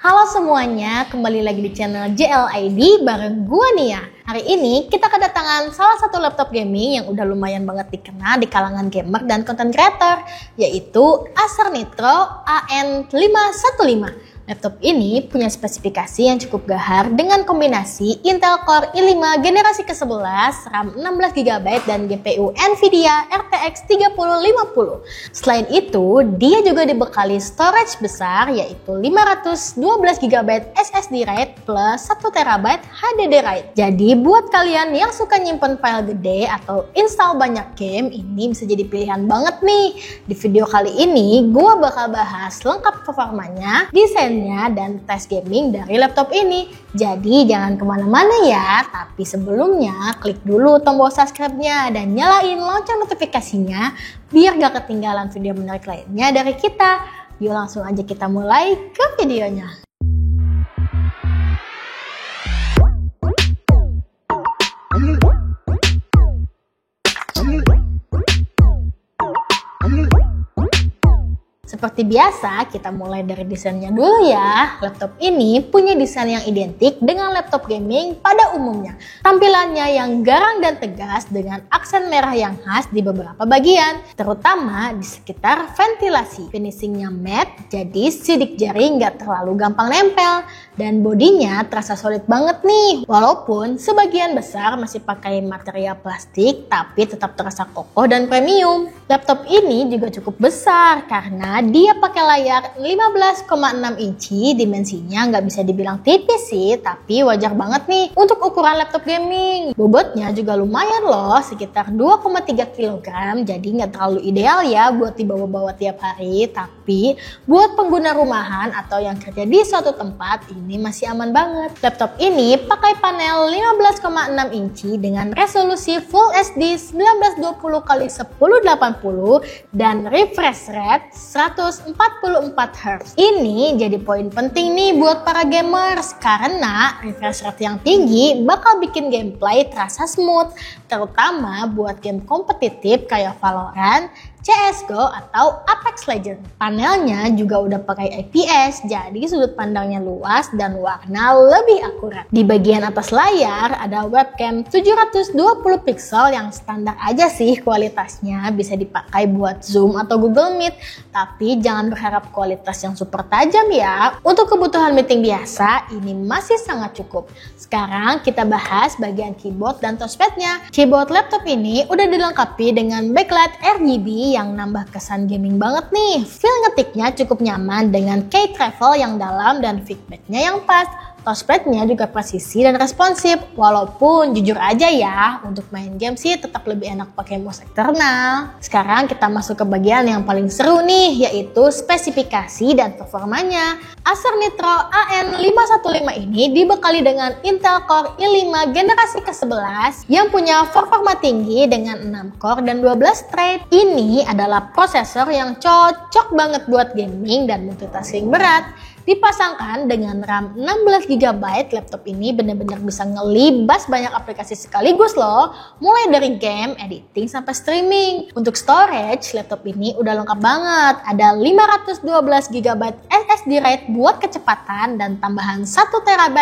Halo semuanya, kembali lagi di channel JLID bareng gua Nia. Hari ini kita kedatangan salah satu laptop gaming yang udah lumayan banget dikenal di kalangan gamer dan content creator, yaitu Acer Nitro AN515. Laptop ini punya spesifikasi yang cukup gahar dengan kombinasi Intel Core i5 generasi ke-11, RAM 16GB dan GPU Nvidia RTX 3050. Selain itu, dia juga dibekali storage besar yaitu 512GB SSD RAID plus 1TB HDD RAID. Jadi buat kalian yang suka nyimpen file gede atau install banyak game, ini bisa jadi pilihan banget nih. Di video kali ini, gua bakal bahas lengkap performanya, desain dan tes gaming dari laptop ini. Jadi jangan kemana-mana ya, tapi sebelumnya klik dulu tombol subscribe-nya dan nyalain lonceng notifikasinya biar gak ketinggalan video menarik lainnya dari kita. Yuk langsung aja kita mulai ke videonya. Seperti biasa, kita mulai dari desainnya dulu ya. Laptop ini punya desain yang identik dengan laptop gaming pada umumnya. Tampilannya yang garang dan tegas dengan aksen merah yang khas di beberapa bagian, terutama di sekitar ventilasi. Finishingnya matte, jadi sidik jari nggak terlalu gampang nempel. Dan bodinya terasa solid banget nih. Walaupun sebagian besar masih pakai material plastik, tapi tetap terasa kokoh dan premium. Laptop ini juga cukup besar karena dia pakai layar 15,6 inci, dimensinya nggak bisa dibilang tipis sih, tapi wajar banget nih untuk ukuran laptop gaming. Bobotnya juga lumayan loh, sekitar 2,3 kg, jadi nggak terlalu ideal ya buat dibawa-bawa tiap hari, tapi buat pengguna rumahan atau yang kerja di suatu tempat, ini masih aman banget. Laptop ini pakai panel 15,6 inci dengan resolusi Full HD 1920x1080 dan refresh rate 144Hz. Ini jadi poin penting nih buat para gamers karena refresh rate yang tinggi bakal bikin gameplay terasa smooth, terutama buat game kompetitif kayak Valorant, CSGO atau Apex Legends. Panelnya juga udah pakai IPS, jadi sudut pandangnya luas dan warna lebih akurat. Di bagian atas layar ada webcam 720 pixel yang standar aja sih kualitasnya, bisa dipakai buat Zoom atau Google Meet, tapi jangan berharap kualitas yang super tajam ya. Untuk kebutuhan meeting biasa, ini masih sangat cukup. Sekarang kita bahas bagian keyboard dan touchpadnya. Keyboard laptop ini udah dilengkapi dengan backlight RGB yang nambah kesan gaming banget nih. Feel ngetiknya cukup nyaman dengan key travel yang dalam dan feedbacknya yang pas. Touchpadnya juga presisi dan responsif, walaupun jujur aja ya, untuk main game sih tetap lebih enak pakai mouse eksternal. Sekarang kita masuk ke bagian yang paling seru nih, yaitu spesifikasi dan performanya. Acer Nitro AN515 ini dibekali dengan Intel Core i5 generasi ke-11 yang punya performa tinggi dengan 6 core dan 12 thread. Ini adalah prosesor yang cocok banget buat gaming dan multitasking berat. Dipasangkan dengan RAM 16GB, laptop ini benar-benar bisa ngelibas banyak aplikasi sekaligus loh, mulai dari game, editing, sampai streaming. Untuk storage, laptop ini udah lengkap banget. Ada 512GB SSD RAID buat kecepatan dan tambahan 1TB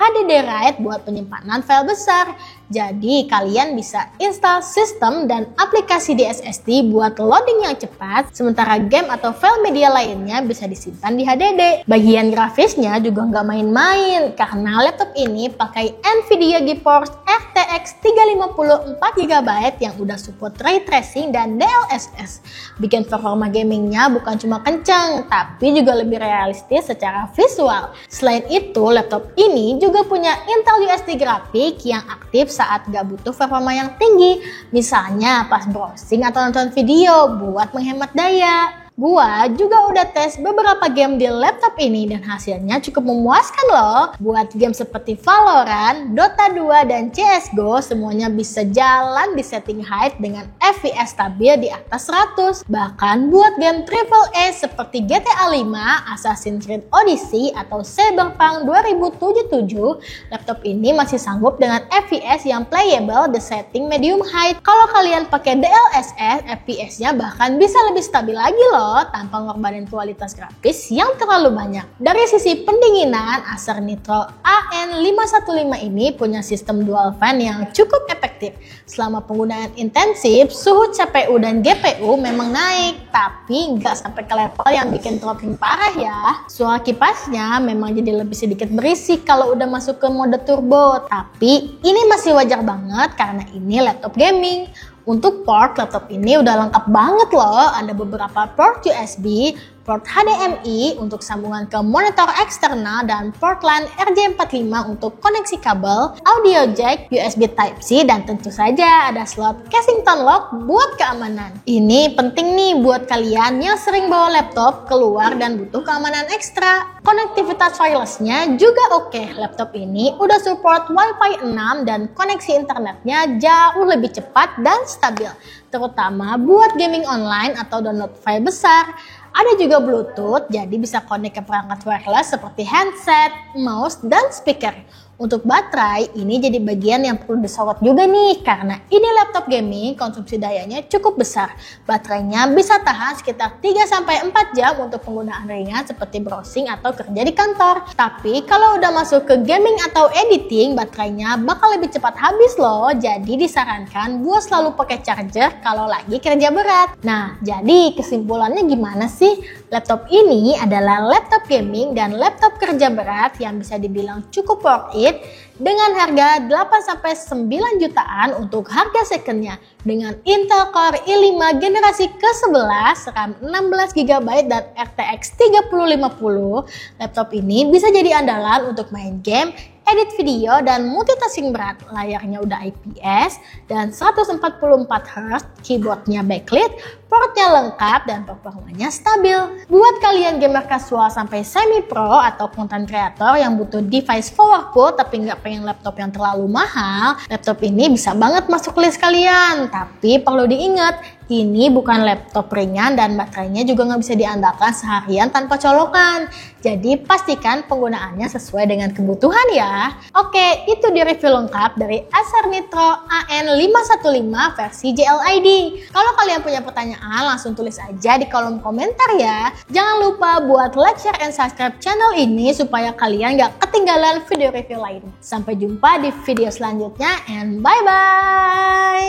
HDD RAID buat penyimpanan file besar. Jadi kalian bisa install sistem dan aplikasi di SSD buat loading yang cepat, sementara game atau file media lainnya bisa disimpan di HDD. Bagian grafisnya juga nggak main-main karena laptop ini pakai Nvidia GeForce RTX 3050 4GB yang udah support ray tracing dan DLSS. Bikin performa gamingnya bukan cuma kencang, tapi juga lebih realistis secara visual. Selain itu, laptop ini juga punya Intel USD grafik yang aktif saat gak butuh performa yang tinggi, misalnya pas browsing atau nonton video buat menghemat daya. Gua juga udah tes beberapa game di laptop ini dan hasilnya cukup memuaskan loh. Buat game seperti Valorant, Dota 2, dan CSGO semuanya bisa jalan di setting height dengan FPS stabil di atas 100. Bahkan buat game AAA seperti GTA 5, Assassin's Creed Odyssey, atau Cyberpunk 2077, laptop ini masih sanggup dengan FPS yang playable di setting medium height. Kalau kalian pakai DLSS, FPS-nya bahkan bisa lebih stabil lagi loh. loh tanpa ngorbanin kualitas grafis yang terlalu banyak. Dari sisi pendinginan, Acer Nitro AN515 ini punya sistem dual fan yang cukup efektif. Selama penggunaan intensif, suhu CPU dan GPU memang naik, tapi nggak sampai ke level yang bikin throttling parah ya. Suara kipasnya memang jadi lebih sedikit berisik kalau udah masuk ke mode turbo, tapi ini masih wajar banget karena ini laptop gaming. Untuk port, laptop ini udah lengkap banget loh. Ada beberapa port USB, port HDMI untuk sambungan ke monitor eksternal, dan port LAN RJ45 untuk koneksi kabel, audio jack, USB Type-C, dan tentu saja ada slot Kensington lock buat keamanan. Ini penting nih buat kalian yang sering bawa laptop keluar dan butuh keamanan ekstra. Konektivitas wirelessnya juga oke. Laptop ini udah support Wi-Fi 6 dan koneksi internetnya jauh lebih cepat dan stabil, terutama buat gaming online atau download file besar. Ada juga Bluetooth, jadi bisa connect ke perangkat wireless seperti handset, mouse, dan speaker. Untuk baterai, ini jadi bagian yang perlu disorot juga nih, karena ini laptop gaming, konsumsi dayanya cukup besar. Baterainya bisa tahan sekitar 3-4 jam untuk penggunaan ringan seperti browsing atau kerja di kantor. Tapi kalau udah masuk ke gaming atau editing, baterainya bakal lebih cepat habis loh, jadi disarankan buat selalu pakai charger kalau lagi kerja berat. Nah, jadi kesimpulannya gimana sih? Laptop ini adalah laptop gaming dan laptop kerja berat yang bisa dibilang cukup worth it dengan harga 8-9 jutaan untuk harga secondnya. Dengan Intel Core i5 generasi ke-11, RAM 16GB dan RTX 3050, laptop ini bisa jadi andalan untuk main game, edit video, dan multitasking berat. Layarnya udah IPS dan 144Hz, keyboardnya backlit, portnya lengkap, dan performanya stabil. Buat kalian gamer casual sampai semi-pro atau content creator yang butuh device powerful tapi nggak pengen laptop yang terlalu mahal, laptop ini bisa banget masuk list kalian. Tapi perlu diingat, ini bukan laptop ringan dan baterainya juga nggak bisa diandalkan seharian tanpa colokan. Jadi pastikan penggunaannya sesuai dengan kebutuhan ya. Oke, itu di review lengkap dari Acer Nitro AN515 versi JLID. Kalau kalian punya pertanyaan, langsung tulis aja di kolom komentar ya. Jangan lupa buat like, share, and subscribe channel ini supaya kalian gak ketinggalan video review lain. Sampai jumpa di video selanjutnya, and bye-bye!